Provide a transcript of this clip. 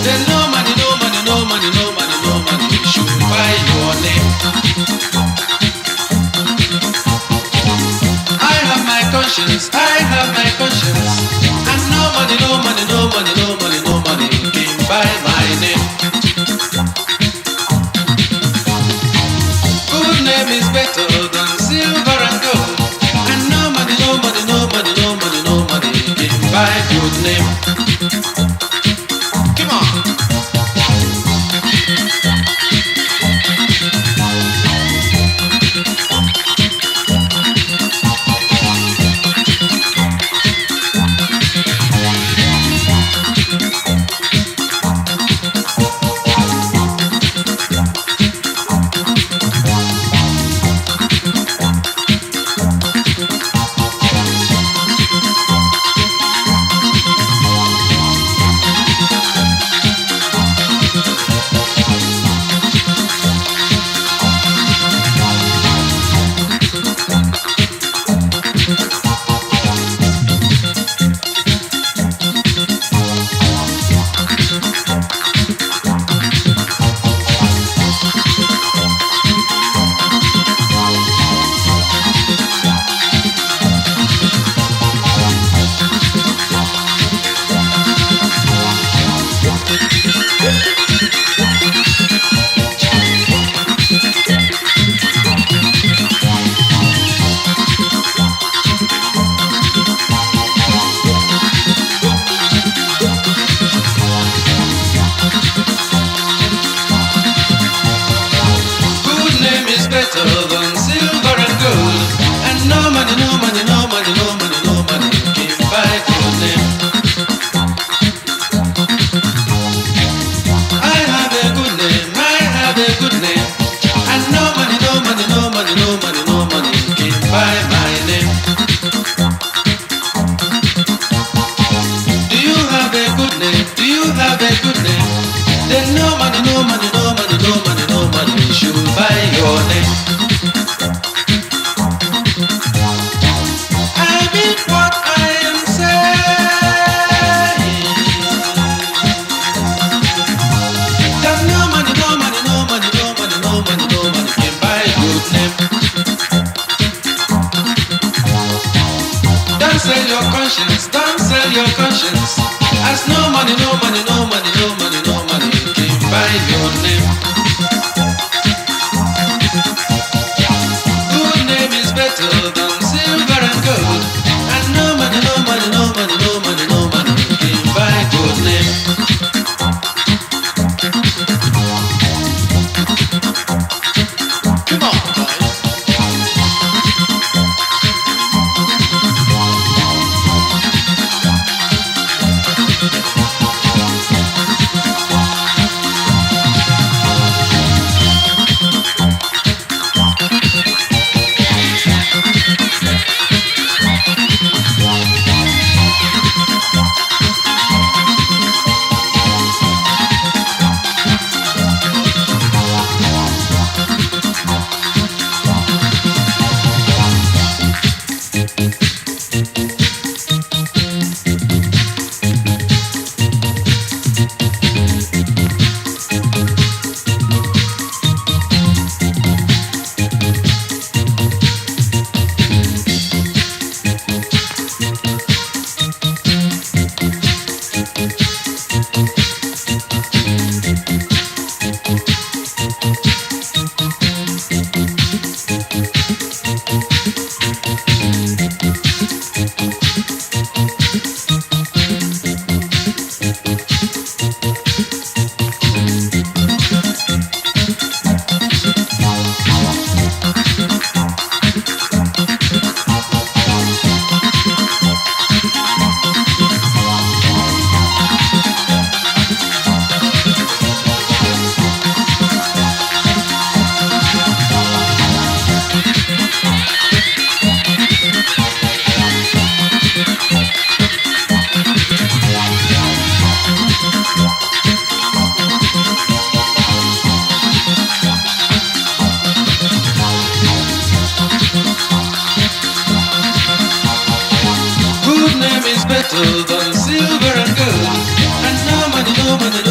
Then no money, no money, no money, no money, no money should buy your name. I have my conscience, I have my conscience, and no money, no money, no money, no money, no money can buy my name. Good name is better than silver and gold, and no money, no money, no money, no money, no money can buy good name. Come on. Don't sell your conscience. As no money, no money, no money, no money, no money can buy your name. Good name is better than silver and gold. And no money, no money, no money, no money, no money can buy good name. Come on, boys. Better than silver and gold, and no money, no money.